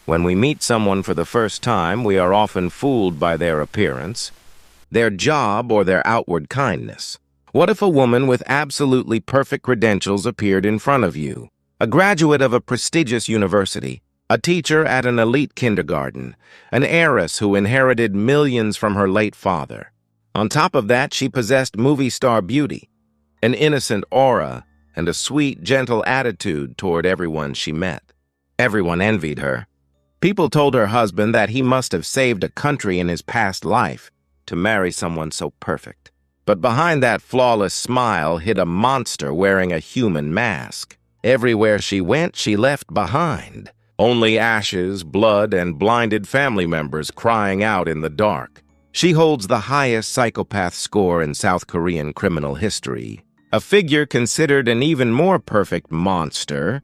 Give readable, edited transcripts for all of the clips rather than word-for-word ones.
When we meet someone for the first time, we are often fooled by their appearance, their job, or their outward kindness. What if a woman with absolutely perfect credentials appeared in front of you? A graduate of a prestigious university, a teacher at an elite kindergarten, an heiress who inherited millions from her late father. On top of that, she possessed movie star beauty, an innocent aura, and a sweet, gentle attitude toward everyone she met. Everyone envied her. People told her husband that he must have saved a country in his past life to marry someone so perfect. But behind that flawless smile hid a monster wearing a human mask. Everywhere she went, she left behind only ashes, blood, and blinded family members crying out in the dark. She holds the highest psychopath score in South Korean criminal history, a figure considered an even more perfect monster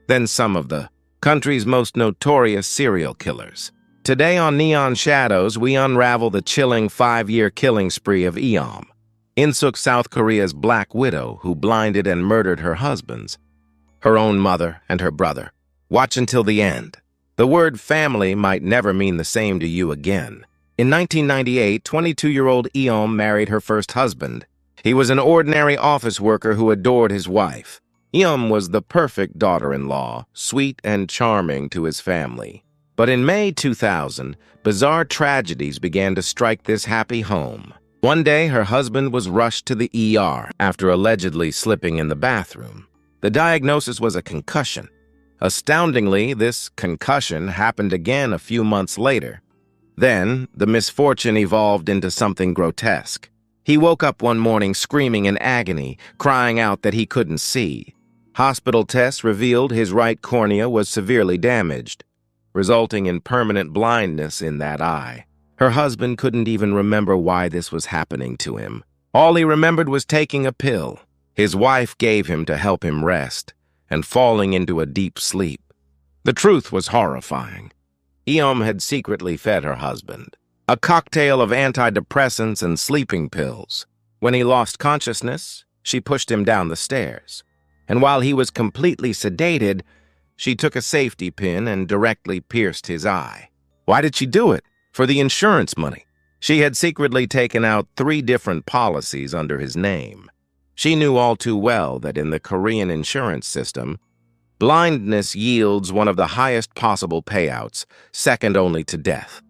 than some of the country's most notorious serial killers. Today on Neon Shadows, we unravel the chilling 5-year killing spree of Eom In-sook, South Korea's Black Widow, who blinded and murdered her husbands, her own mother, and her brother. Watch until the end. The word family might never mean the same to you again. In 1998, 22-year-old Eom married her first husband. He was an ordinary office worker who adored his wife. Eom was the perfect daughter-in-law, sweet and charming to his family. But in May 2000, bizarre tragedies began to strike this happy home. One day, her husband was rushed to the ER after allegedly slipping in the bathroom. The diagnosis was a concussion. Astoundingly, this concussion happened again a few months later. Then, the misfortune evolved into something grotesque. He woke up one morning screaming in agony, crying out that he couldn't see. Hospital tests revealed his right cornea was severely damaged, resulting in permanent blindness in that eye. Her husband couldn't even remember why this was happening to him. All he remembered was taking a pill his wife gave him to help him rest and falling into a deep sleep. The truth was horrifying. Eom had secretly fed her husband a cocktail of antidepressants and sleeping pills. When he lost consciousness, she pushed him down the stairs. And while he was completely sedated, she took a safety pin and directly pierced his eye. Why did she do it? For the insurance money. She had secretly taken out 3 different policies under his name. She knew all too well that in the Korean insurance system, blindness yields one of the highest possible payouts, second only to death.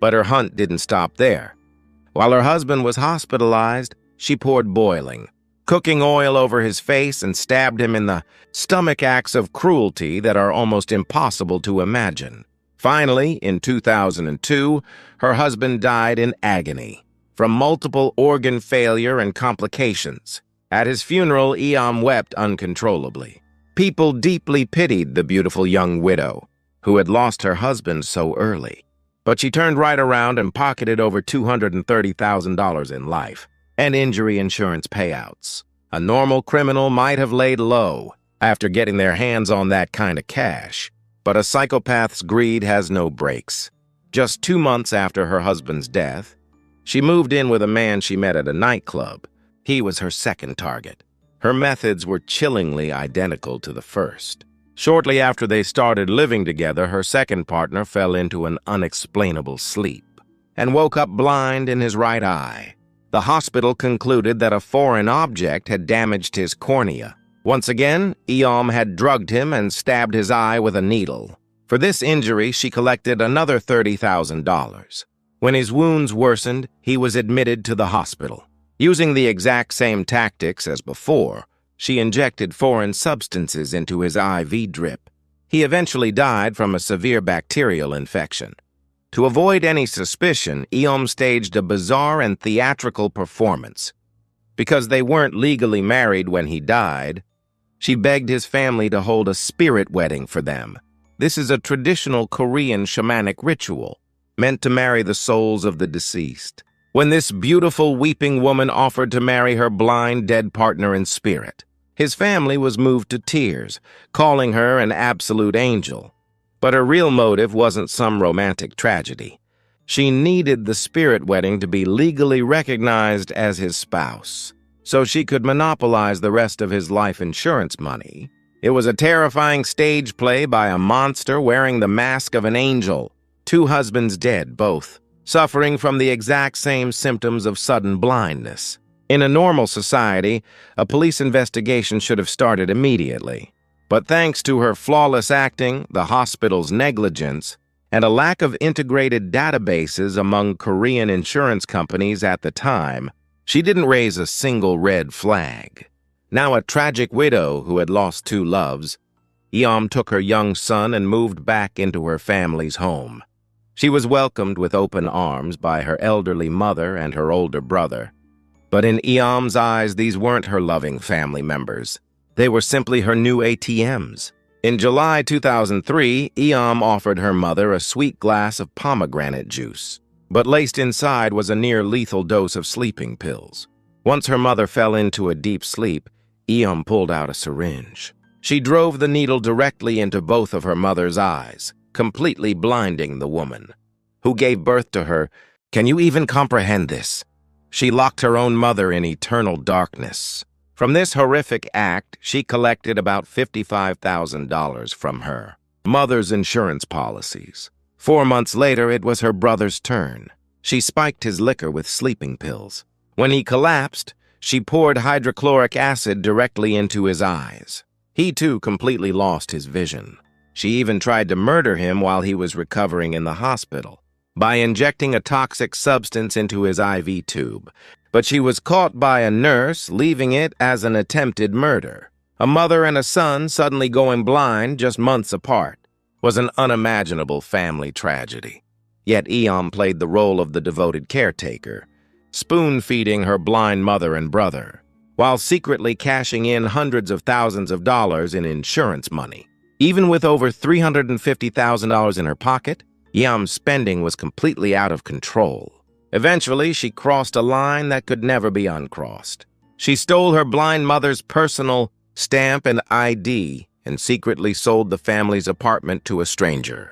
But her hunt didn't stop there. While her husband was hospitalized, she poured boiling, cooking oil over his face and stabbed him in the stomach, acts of cruelty that are almost impossible to imagine. Finally, in 2002, her husband died in agony from multiple organ failure and complications. At his funeral, Eom wept uncontrollably. People deeply pitied the beautiful young widow who had lost her husband so early. But she turned right around and pocketed over $230,000 in life and injury insurance payouts. A normal criminal might have laid low after getting their hands on that kind of cash, but a psychopath's greed has no brakes. Just 2 months after her husband's death, she moved in with a man she met at a nightclub. He was her second target. Her methods were chillingly identical to the first. Shortly after they started living together, her second partner fell into an unexplainable sleep and woke up blind in his right eye. The hospital concluded that a foreign object had damaged his cornea. Once again, Eom had drugged him and stabbed his eye with a needle. For this injury, she collected another $30,000. When his wounds worsened, he was admitted to the hospital. Using the exact same tactics as before, she injected foreign substances into his IV drip. He eventually died from a severe bacterial infection. To avoid any suspicion, Eom staged a bizarre and theatrical performance. Because they weren't legally married when he died, she begged his family to hold a spirit wedding for them. This is a traditional Korean shamanic ritual meant to marry the souls of the deceased. When this beautiful, weeping woman offered to marry her blind, dead partner in spirit, his family was moved to tears, calling her an absolute angel. But her real motive wasn't some romantic tragedy. She needed the spirit wedding to be legally recognized as his spouse, so she could monopolize the rest of his life insurance money It was a terrifying stage play by a monster wearing the mask of an angel. 2 husbands dead, both, suffering from the exact same symptoms of sudden blindness. In a normal society, a police investigation should have started immediately. But thanks to her flawless acting, the hospital's negligence, and a lack of integrated databases among Korean insurance companies at the time, she didn't raise a single red flag. Now a tragic widow who had lost 2 loves, Eom took her young son and moved back into her family's home. She was welcomed with open arms by her elderly mother and her older brother. But in Eom's eyes, these weren't her loving family members. They were simply her new ATMs. In July 2003, Eom offered her mother a sweet glass of pomegranate juice, but laced inside was a near-lethal dose of sleeping pills. Once her mother fell into a deep sleep, Eom pulled out a syringe. She drove the needle directly into both of her mother's eyes, completely blinding the woman, who gave birth to her. Can you even comprehend this? She locked her own mother in eternal darkness. From this horrific act, she collected about $55,000 from her mother's insurance policies. 4 months later, it was her brother's turn. She spiked his liquor with sleeping pills. When he collapsed, she poured hydrochloric acid directly into his eyes. He, too, completely lost his vision. She even tried to murder him while he was recovering in the hospital by injecting a toxic substance into his IV tube. But she was caught by a nurse, leaving it as an attempted murder. A mother and a son suddenly going blind just months apart was an unimaginable family tragedy. Yet Eom played the role of the devoted caretaker, spoon-feeding her blind mother and brother, while secretly cashing in hundreds of thousands of dollars in insurance money. Even with over $350,000 in her pocket, Eom's spending was completely out of control. Eventually, she crossed a line that could never be uncrossed. She stole her blind mother's personal stamp and ID and secretly sold the family's apartment to a stranger.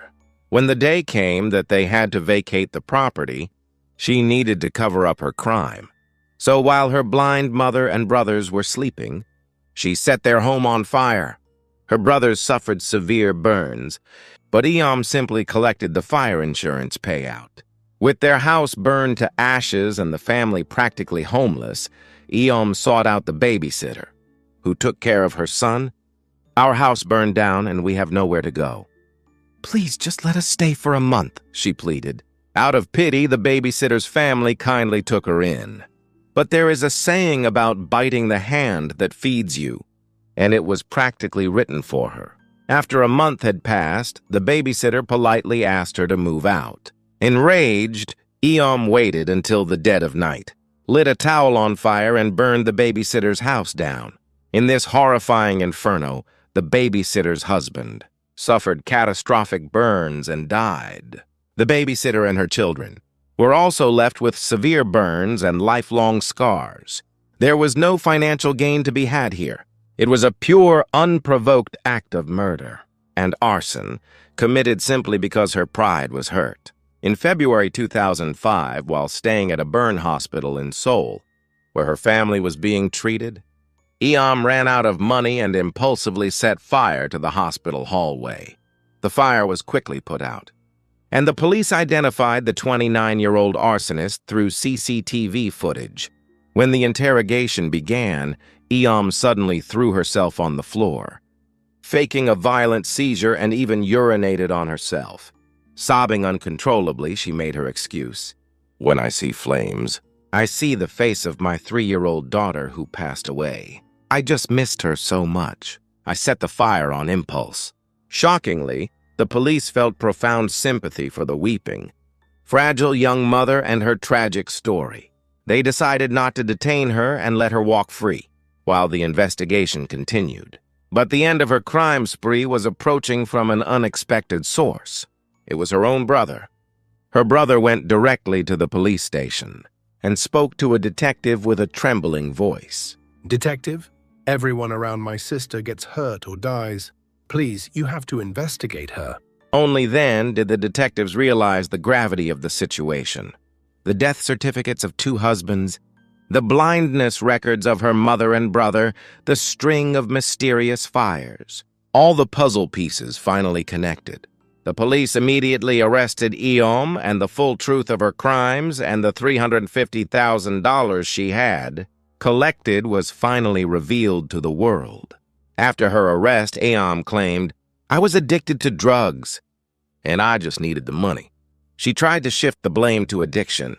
When the day came that they had to vacate the property, she needed to cover up her crime. So while her blind mother and brothers were sleeping, she set their home on fire. Her brothers suffered severe burns, but Eom simply collected the fire insurance payout. With their house burned to ashes and the family practically homeless, Eom sought out the babysitter, who took care of her son. Our house burned down and we have nowhere to go. Please just let us stay for a month, she pleaded. Out of pity, the babysitter's family kindly took her in. But there is a saying about biting the hand that feeds you, and it was practically written for her. After a month had passed, the babysitter politely asked her to move out. Enraged, Eom waited until the dead of night, lit a towel on fire and burned the babysitter's house down. In this horrifying inferno, the babysitter's husband suffered catastrophic burns and died. The babysitter and her children were also left with severe burns and lifelong scars. There was no financial gain to be had here. It was a pure, unprovoked act of murder and arson, committed simply because her pride was hurt. In February 2005, while staying at a burn hospital in Seoul, where her family was being treated, Eom ran out of money and impulsively set fire to the hospital hallway. The fire was quickly put out, and the police identified the 29-year-old arsonist through CCTV footage. When the interrogation began, Eom suddenly threw herself on the floor, faking a violent seizure and even urinated on herself. Sobbing uncontrollably, she made her excuse. When I see flames, I see the face of my 3-year-old daughter who passed away. I just missed her so much. I set the fire on impulse. Shockingly, the police felt profound sympathy for the weeping, fragile young mother and her tragic story. They decided not to detain her and let her walk free, while the investigation continued. But the end of her crime spree was approaching from an unexpected source. It was her own brother. Her brother went directly to the police station and spoke to a detective with a trembling voice. Detective, everyone around my sister gets hurt or dies. Please, you have to investigate her. Only then did the detectives realize the gravity of the situation. The death certificates of 2 husbands, The blindness records of her mother and brother, the string of mysterious fires. All the puzzle pieces finally connected. The police immediately arrested Eom, and the full truth of her crimes and the $350,000 she had collected was finally revealed to the world. After her arrest, Eom claimed, "I was addicted to drugs, and I just needed the money." She tried to shift the blame to addiction,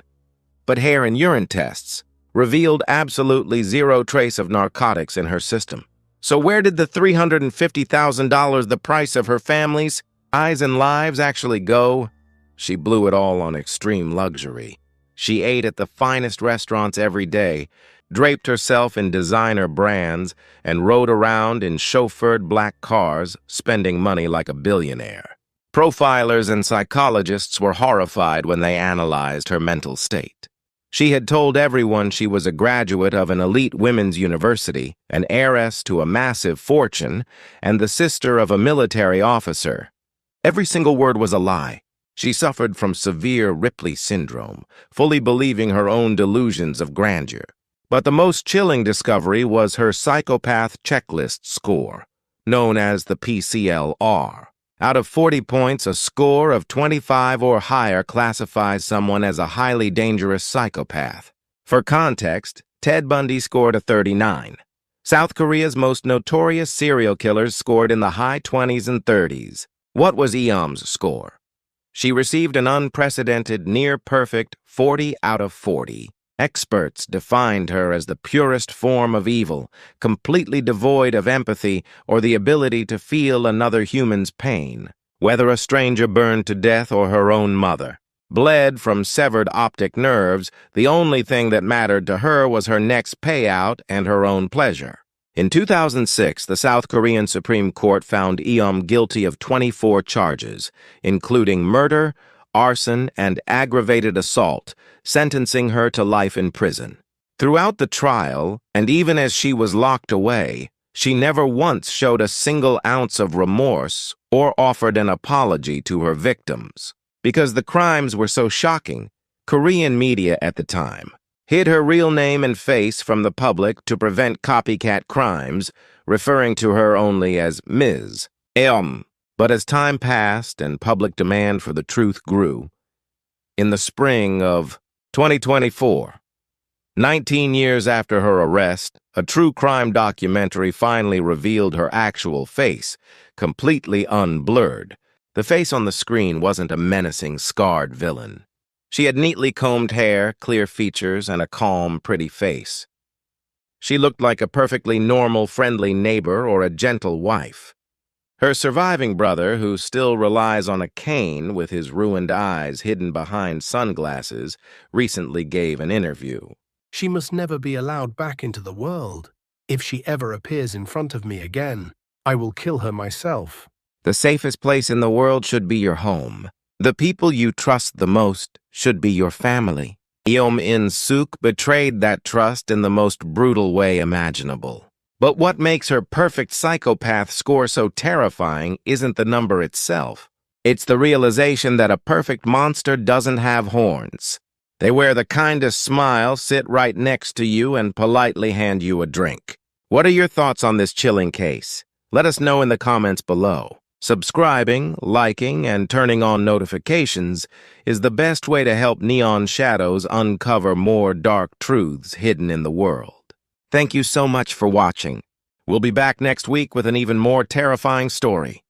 but hair and urine tests revealed absolutely zero trace of narcotics in her system. So where did the $350,000, the price of her family's eyes and lives, actually go? She blew it all on extreme luxury. She ate at the finest restaurants every day, draped herself in designer brands, and rode around in chauffeured black cars, spending money like a billionaire. Profilers and psychologists were horrified when they analyzed her mental state. She had told everyone she was a graduate of an elite women's university, an heiress to a massive fortune, and the sister of a military officer. Every single word was a lie. She suffered from severe Ripley syndrome, fully believing her own delusions of grandeur. But the most chilling discovery was her psychopath checklist score, known as the PCLR. Out of 40 points, a score of 25 or higher classifies someone as a highly dangerous psychopath. For context, Ted Bundy scored a 39. South Korea's most notorious serial killers scored in the high 20s and 30s. What was Eom's score? She received an unprecedented, near-perfect 40 out of 40. Experts defined her as the purest form of evil, completely devoid of empathy or the ability to feel another human's pain, whether a stranger burned to death or her own mother. Bled from severed optic nerves, the only thing that mattered to her was her next payout and her own pleasure. In 2006, the South Korean Supreme Court found Eom guilty of 24 charges, including murder, arson, and aggravated assault, sentencing her to life in prison. Throughout the trial, and even as she was locked away, she never once showed a single ounce of remorse or offered an apology to her victims. Because the crimes were so shocking, Korean media at the time hid her real name and face from the public to prevent copycat crimes, referring to her only as Ms. Eom. But as time passed and public demand for the truth grew, in the spring of 2024, 19 years after her arrest, a true crime documentary finally revealed her actual face, completely unblurred. The face on the screen wasn't a menacing, scarred villain. She had neatly combed hair, clear features, and a calm, pretty face. She looked like a perfectly normal, friendly neighbor or a gentle wife. Her surviving brother, who still relies on a cane with his ruined eyes hidden behind sunglasses, recently gave an interview. She must never be allowed back into the world. If she ever appears in front of me again, I will kill her myself. The safest place in the world should be your home. The people you trust the most should be your family. Eom In-sook betrayed that trust in the most brutal way imaginable. But what makes her perfect psychopath score so terrifying isn't the number itself. It's the realization that a perfect monster doesn't have horns. They wear the kindest smile, sit right next to you, and politely hand you a drink. What are your thoughts on this chilling case? Let us know in the comments below. Subscribing, liking, and turning on notifications is the best way to help Neon Shadows uncover more dark truths hidden in the world. Thank you so much for watching. We'll be back next week with an even more terrifying story.